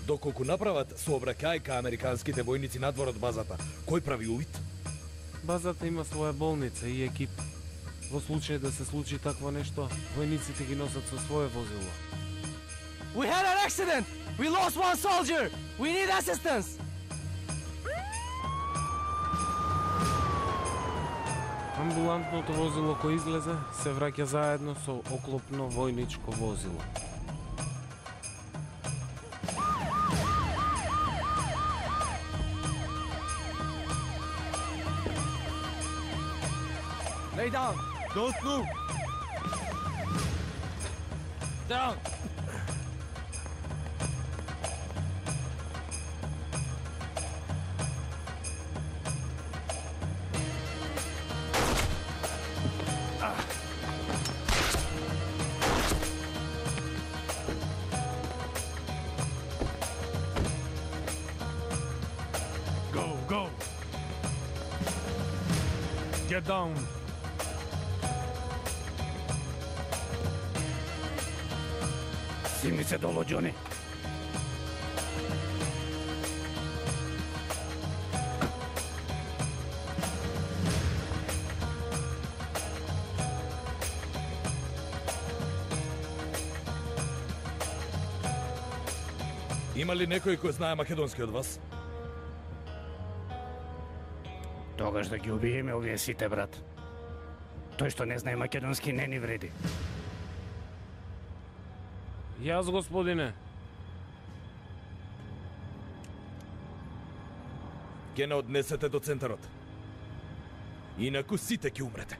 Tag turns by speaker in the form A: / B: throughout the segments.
A: Доколку направат сообраќај ка американските војници надвор од базата, кој прави увид?
B: Базата има своја болница и екип. Во случај да се случи такво нешто, војниците ги носат со свое возило.
C: We had an accident! We lost one soldier! We need assistance!
B: Амбулантното возило кој излезе се враќа заедно со оклопно војничко возило.
C: Lay down!
D: Don't move!
C: Down!
D: Go! Get down!
E: Симни се долу, Џони.
A: Има ли некој кој знае македонски од вас?
E: Тогаш да ги убиеме овие сите, брат. Тој што не знае македонски не ни вреди.
B: Јас, господине.
A: Ке не однесете до центарот. Инаку сите ќе умрете.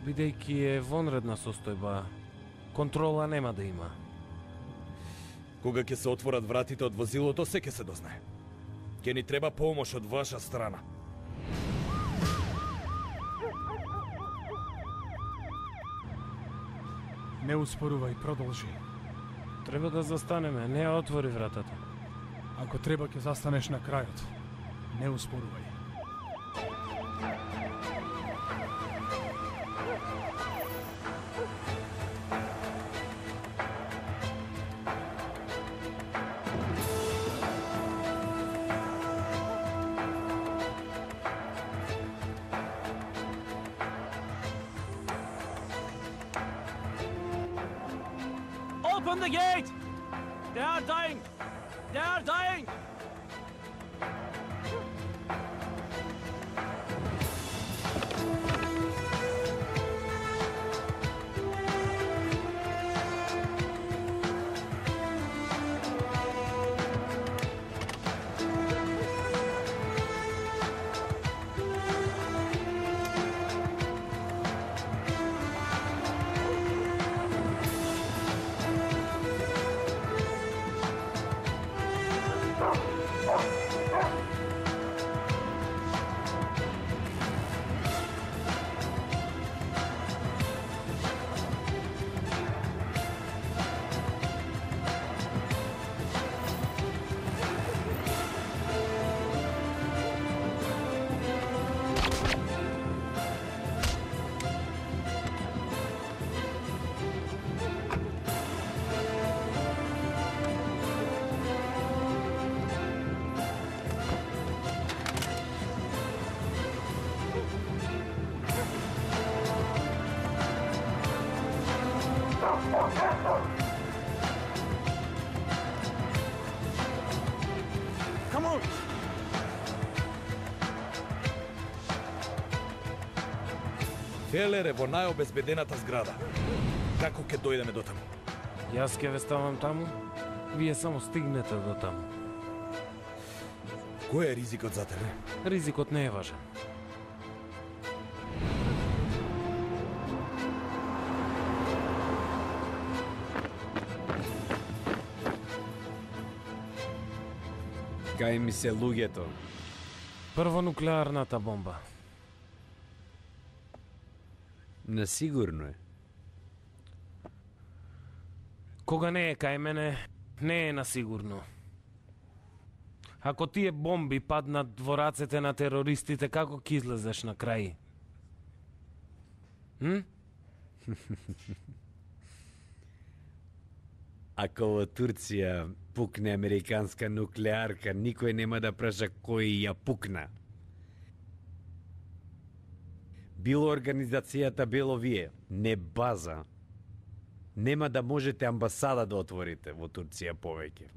B: Бидејќи е вонредна состојба, контрола нема да има.
A: Кога ќе се отворат вратите од возилото, се ќе се дознае. Ќе ни треба помош од ваша страна.
D: Не успорувај, продолжи.
B: Треба да застанеме, не ја отвори вратата.
D: Ако треба ќе застанеш на крајот. Не успорувај.
C: Open the gate! They are dying! They are dying! Come on!
A: Фелер е во најобезбедената зграда. Како ќе дојдеме до таму?
B: Јас ќе ве ставам таму, вие само стигнете до таму.
A: Кој е ризикот за тебе?
B: Ризикот не е важен.
F: Кај ми се луѓето.
B: Прво нуклеарната бомба.
F: Насигурно е.
B: Кога не е кај мене, не е насигурно. Ако тие бомби паднат во рацете на терористите, како ќе излезеш на крај?
F: Ако во Турција пукне американска нуклеарка, никој нема да праша кој ја пукна. Било организацијата, било вие, не база. Нема да можете амбасада да отворите во Турција повеќе.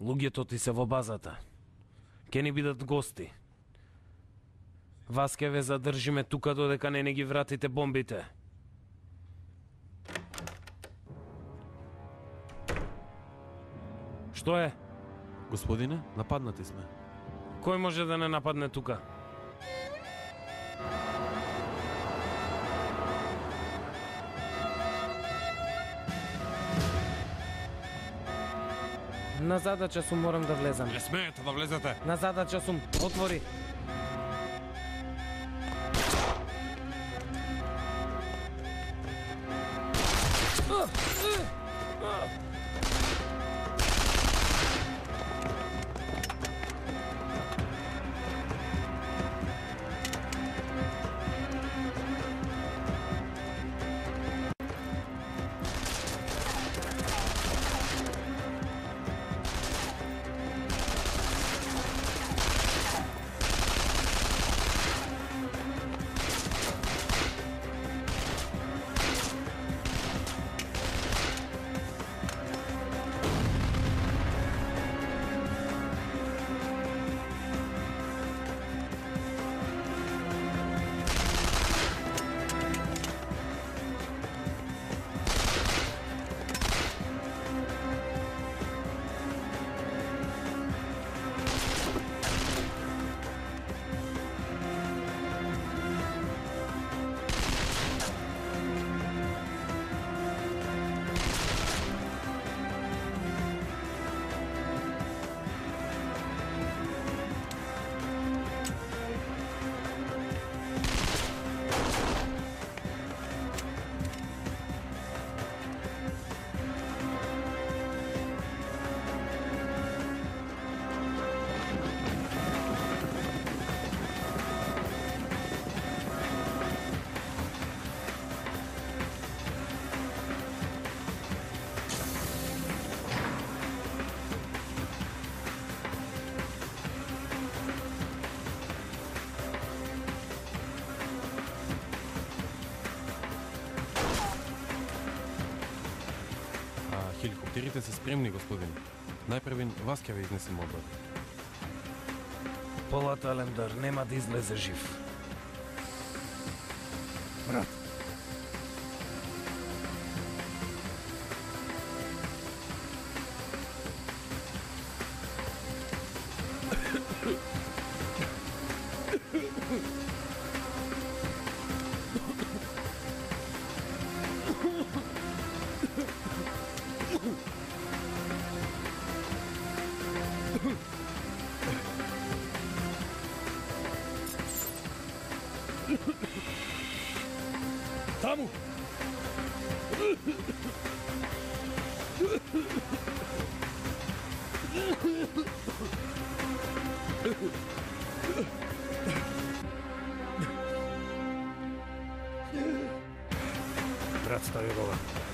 B: Луѓето ти се во базата. Ке ни бидат гости. Вас ке ве задржиме тука додека не ги вратите бомбите. Што е?
G: Господине, нападнати сме.
B: Кој може да не нападне тука? На задача сум, морам да влезам.
G: Не смеете да влезете.
B: На задача сум, отвори.
G: Хеликоптерите се спремни, господин. Најпрвин вас ќе ве изнесеме обратно.
B: Полат Алемдар нема да излезе жив.
E: Брат,
A: Таму!
E: брат, стави го.